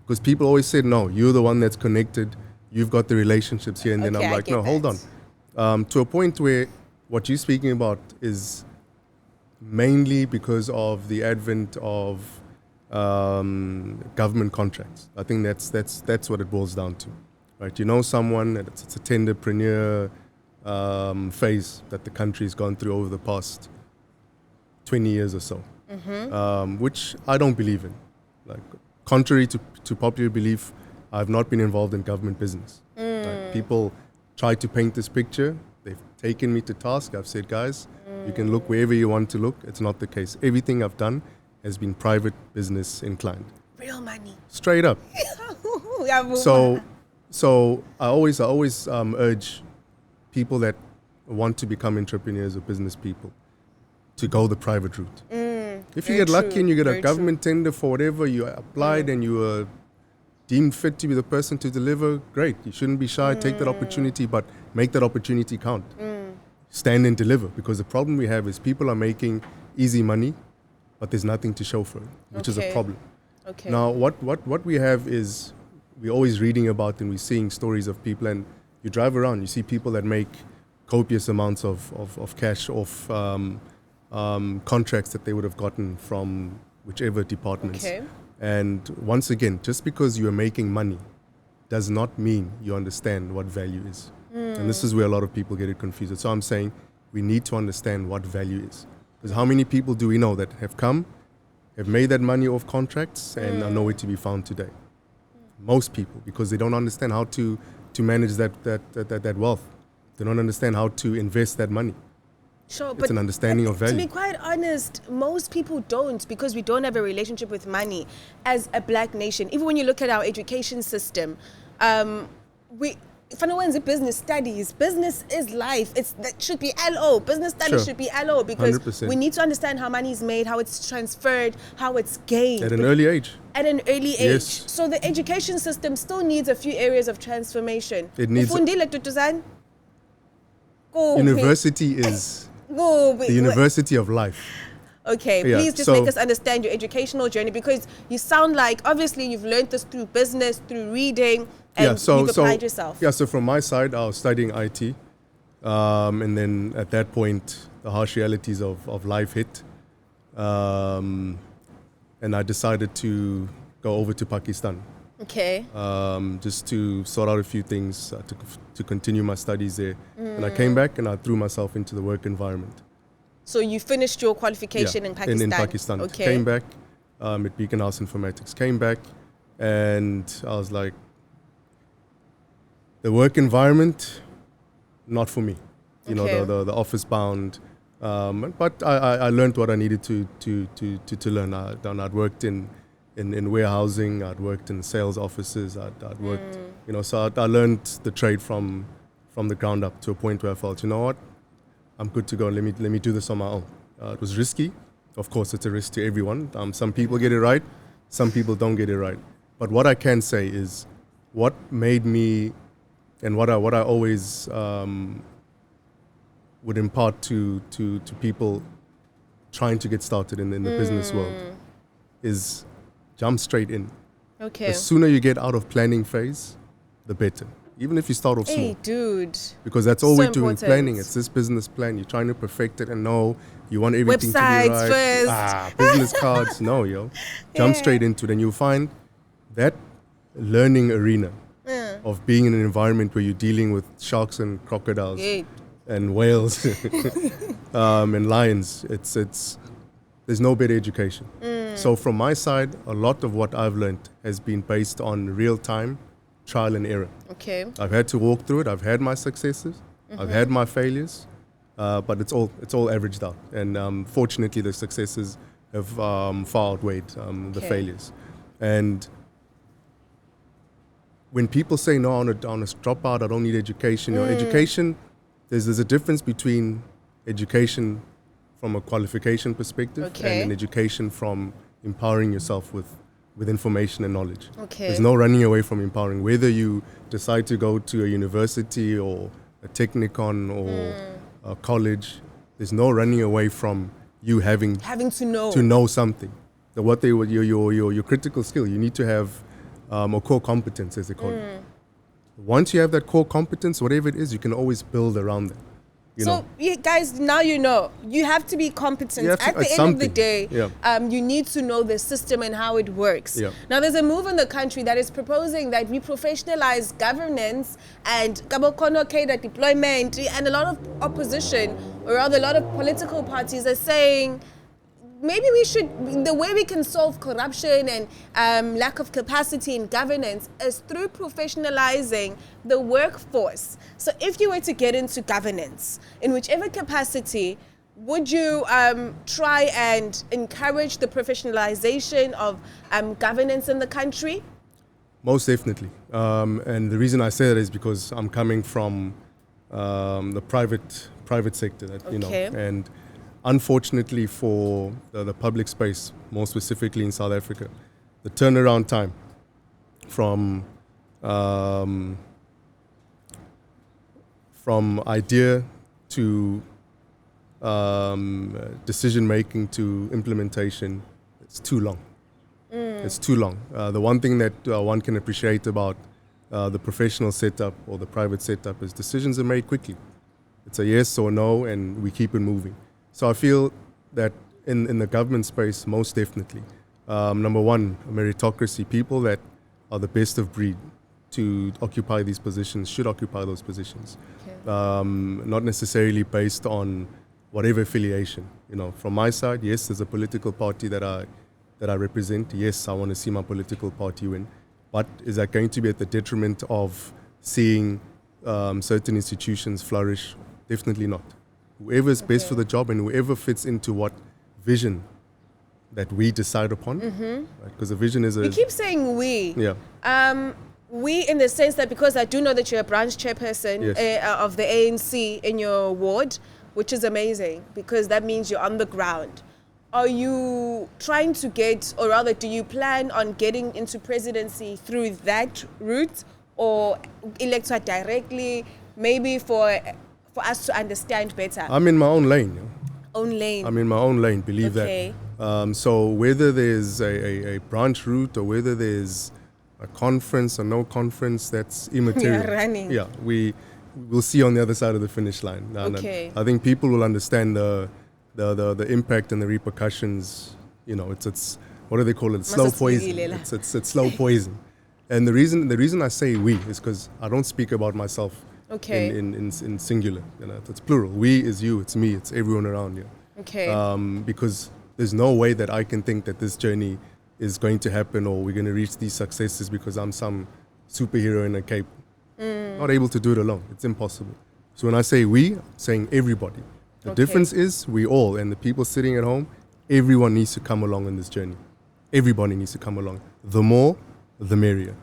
[SPEAKER 2] Because people always said, no, you're the one that's connected, you've got the relationships here, and then I'm like, no, hold on. To a point where what you're speaking about is mainly because of the advent of government contracts. I think that's what it boils down to, right? You know someone, and it's a tenderpreneur phase that the country's gone through over the past 20 years or so, which I don't believe in. Like, contrary to popular belief, I've not been involved in government business. Right? People try to paint this picture. They've taken me to task. I've said, guys, you can look wherever you want to look. It's not the case. Everything I've done has been private business inclined.
[SPEAKER 1] Real money.
[SPEAKER 2] Straight up. So I always urge people that want to become entrepreneurs or business people to go the private route. If you get lucky and you get a government tender for whatever you applied and you were deemed fit to be the person to deliver, great. You shouldn't be shy. Take that opportunity, but make that opportunity count. Stand and deliver, because the problem we have is people are making easy money, but there's nothing to show for it, which is a problem.
[SPEAKER 1] Okay.
[SPEAKER 2] Now, what we have is we're always reading about and we're seeing stories of people, and you drive around, you see people that make copious amounts of cash off contracts that they would have gotten from whichever departments.
[SPEAKER 1] Okay.
[SPEAKER 2] And once again, just because you are making money does not mean you understand what value is. And this is where a lot of people get it confused. So I'm saying we need to understand what value is. Because how many people do we know that have made that money off contracts and are nowhere to be found today? Most people, because they don't understand how to manage that wealth. They don't understand how to invest that money.
[SPEAKER 1] Sure,
[SPEAKER 2] it's an understanding of value.
[SPEAKER 1] To be quite honest, most people don't, because we don't have a relationship with money as a black nation. Even when you look at our education system, if anyone's in business studies, business is life. That should be LO. Business studies should be LO, because
[SPEAKER 2] 100%.
[SPEAKER 1] We need to understand how money is made, how it's transferred, how it's gained.
[SPEAKER 2] At an early age.
[SPEAKER 1] At an early age.
[SPEAKER 2] Yes.
[SPEAKER 1] So the education system still needs a few areas of transformation.
[SPEAKER 2] It needs.
[SPEAKER 1] Ufundile, Duduzane?
[SPEAKER 2] University is the university of life.
[SPEAKER 1] Okay, please just make us understand your educational journey, because you sound like, obviously, you've learned this through business, through reading, and you've applied yourself.
[SPEAKER 2] Yeah, so from my side, I was studying IT. And then at that point, the harsh realities of life hit. And I decided to go over to Pakistan.
[SPEAKER 1] Okay.
[SPEAKER 2] Just to sort out a few things, to continue my studies there. And I came back and I threw myself into the work environment.
[SPEAKER 1] So you finished your qualification in Pakistan?
[SPEAKER 2] In Pakistan.
[SPEAKER 1] Okay.
[SPEAKER 2] Came back at Beacon House Informatics. Came back and I was like, the work environment, not for me. You know, the office bound. But I learned what I needed to learn. I'd worked in warehousing, I'd worked in sales offices, I'd worked, so I learned the trade from the ground up to a point where I felt, you know what, I'm good to go. Let me do this on my own. It was risky. Of course, it's a risk to everyone. Some people get it right, some people don't get it right. But what I can say is, what made me, and what I always would impart to people trying to get started in the business world, is jump straight in.
[SPEAKER 1] Okay.
[SPEAKER 2] The sooner you get out of planning phase, the better. even if you start off small.
[SPEAKER 1] Hey, dude.
[SPEAKER 2] Because that's all
[SPEAKER 1] So
[SPEAKER 2] we're doing,
[SPEAKER 1] important.
[SPEAKER 2] planning. It's this business plan. You're trying to perfect it, and no, you want everything
[SPEAKER 1] Websites
[SPEAKER 2] to be right.
[SPEAKER 1] first.
[SPEAKER 2] Business cards. No, yo. Jump straight into it, and you'll find that learning arena of being in an environment where you're dealing with sharks and crocodiles
[SPEAKER 1] Yeah.
[SPEAKER 2] and whales and lions. It's there's no better education. So from my side, a lot of what I've learned has been based on real-time trial and error.
[SPEAKER 1] Okay.
[SPEAKER 2] I've had to walk through it. I've had my successes. I've had my failures, but it's all averaged out. And fortunately, the successes have far outweighed the
[SPEAKER 1] Okay.
[SPEAKER 2] failures. And when people say, no, I want to drop out, I don't need education. You know, education, there's a difference between education from a qualification perspective
[SPEAKER 1] Okay.
[SPEAKER 2] and an education from empowering yourself with information and knowledge.
[SPEAKER 1] Okay.
[SPEAKER 2] There's no running away from empowering. Whether you decide to go to a university or a technicon or a college, there's no running away from you having
[SPEAKER 1] Having to
[SPEAKER 2] know something. Your critical skill. You need to have a core competence, as they call it. Once you have that core competence, whatever it is, you can always build around that. You know.
[SPEAKER 1] You guys, now you know. You have to be competent.
[SPEAKER 2] You have to-
[SPEAKER 1] At the
[SPEAKER 2] it's
[SPEAKER 1] end of the
[SPEAKER 2] something.
[SPEAKER 1] day,
[SPEAKER 2] Yeah.
[SPEAKER 1] you need to know the system and how it works.
[SPEAKER 2] Yeah.
[SPEAKER 1] Now, there's a move in the country that is proposing that we professionalize governance and data deployment, and a lot of opposition, or rather a lot of political parties are saying, maybe we should, the way we can solve corruption and lack of capacity in governance is through professionalizing the workforce. So if you were to get into governance, in whichever capacity, would you try and encourage the professionalization of governance in the country?
[SPEAKER 2] Most definitely. And the reason I say that is because I'm coming from the private sector, that, you know,
[SPEAKER 1] Okay.
[SPEAKER 2] and unfortunately for the public space, more specifically in South Africa, the turnaround time from idea to decision making to implementation, it's too long. It's too long. The one thing that one can appreciate about the professional setup or the private setup is decisions are made quickly. It's a yes or no, and we keep it moving. So I feel that in the government space, most definitely, number one, meritocracy. People that are the best of breed to occupy these positions should occupy those positions.
[SPEAKER 1] Okay.
[SPEAKER 2] Not necessarily based on whatever affiliation. You know, from my side, yes, there's a political party that I represent. Yes, I want to see my political party win. But is that going to be at the detriment of seeing certain institutions flourish? Definitely not. Whoever is best for the job and whoever fits into what vision that we decide upon, because the vision is
[SPEAKER 1] You keep saying we.
[SPEAKER 2] yeah.
[SPEAKER 1] We in the sense that, because I do know that you're a branch chairperson
[SPEAKER 2] Yes.
[SPEAKER 1] of the ANC in your ward, which is amazing because that means you're on the ground. Are you trying to get, or rather do you plan on getting into presidency through that route, or elected directly, maybe for us to understand better?
[SPEAKER 2] I'm in my own lane.
[SPEAKER 1] Own lane.
[SPEAKER 2] I'm in my own lane, believe
[SPEAKER 1] Okay.
[SPEAKER 2] that. So whether there's a branch route or whether there's a conference or no conference, that's immaterial.
[SPEAKER 1] You're running.
[SPEAKER 2] Yeah, we'll see on the other side of the finish line. And
[SPEAKER 1] Okay.
[SPEAKER 2] I think people will understand the impact and the repercussions. You know, it's what do they call it? Slow poison. It's slow poison. And the reason I say we is because I don't speak about myself
[SPEAKER 1] Okay.
[SPEAKER 2] in singular. You know, it's plural. We is you, it's me, it's everyone around you.
[SPEAKER 1] Okay.
[SPEAKER 2] Because there's no way that I can think that this journey is going to happen or we're going to reach these successes because I'm some superhero in a cape. Not able to do it alone. It's impossible. So when I say we, I'm saying everybody. The
[SPEAKER 1] Okay.
[SPEAKER 2] difference is we all, and the people sitting at home, everyone needs to come along on this journey. Everybody needs to come along. The more, the merrier.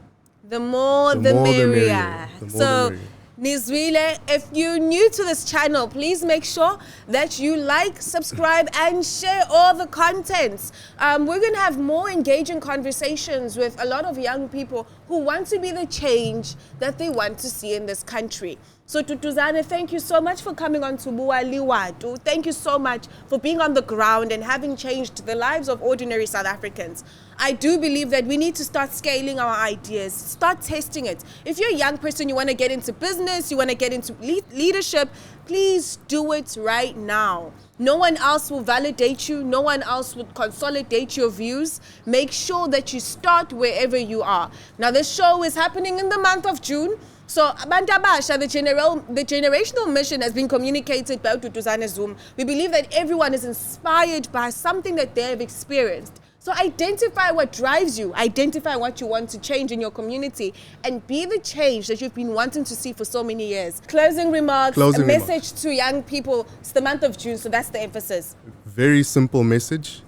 [SPEAKER 1] The more the
[SPEAKER 2] more the
[SPEAKER 1] merrier.
[SPEAKER 2] merrier. The more
[SPEAKER 1] So,
[SPEAKER 2] the merrier.
[SPEAKER 1] Nizwile, if you're new to this channel, please make sure that you like, subscribe, and share all the contents. We're going to have more engaging conversations with a lot of young people who want to be the change that they want to see in this country. So, Duduzane, thank you so much for coming on to Bua Le Watu. Thank you so much for being on the ground and having changed the lives of ordinary South Africans. I do believe that we need to start scaling our ideas, start testing it. If you're a young person, you want to get into business, you want to get into leadership, please do it right now. No one else will validate you. No one else will consolidate your views. Make sure that you start wherever you are. Now, this show is happening in the month of June. So, Bantabasha, the generational mission has been communicated by Duduzane Zuma. We believe that everyone is inspired by something that they have experienced. So identify what drives you, identify what you want to change in your community, and be the change that you've been wanting to see for so many years. Closing remarks, a message to young people. It's the month of June, so that's the emphasis.
[SPEAKER 2] Very simple message.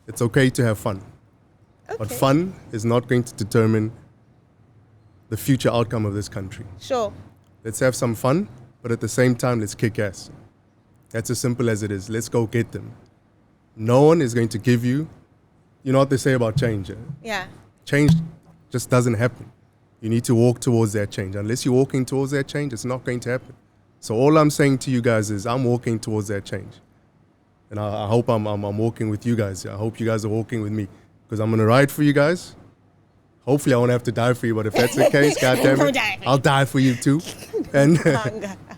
[SPEAKER 2] It's okay to have fun.
[SPEAKER 1] Okay.
[SPEAKER 2] But fun is not going to determine the future outcome of this country.
[SPEAKER 1] Sure.
[SPEAKER 2] Let's have some fun, but at the same time, let's kick ass. That's as simple as it is. Let's go get them. No one is going to give you. You know what they say about change? Eh?
[SPEAKER 1] Yeah.
[SPEAKER 2] Change just doesn't happen. You need to walk towards that change. Unless you're walking towards that change, it's not going to happen. So all I'm saying to you guys is I'm walking towards that change. And I hope I'm walking with you guys. I hope you guys are walking with me. Because I'm going to ride for you guys. Hopefully I won't have to die for you, but if that's the case, goddammit, I'll die for you too. And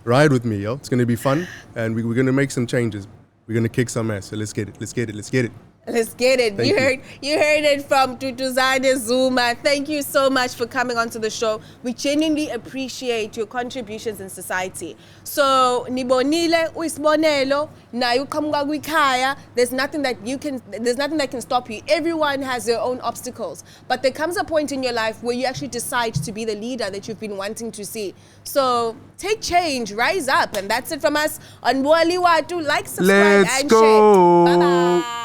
[SPEAKER 2] ride with me, yo. It's going to be fun. And we're going to make some changes. We're going to kick some ass. So let's get it. Let's get it. Let's get it.
[SPEAKER 1] Let's get it.
[SPEAKER 2] Thank
[SPEAKER 1] You heard it from Duduzane Zuma. Thank you so much for coming onto the show. We genuinely appreciate your contributions in society. So nibonile uisibonelo na uqhamuka kwikhaya. There's nothing that can stop you. Everyone has their own obstacles. But there comes a point in your life where you actually decide to be the leader that you've been wanting to see. So take change, rise up, and that's it from us on Bua Le Watu. Like, subscribe, and share. Bye bye.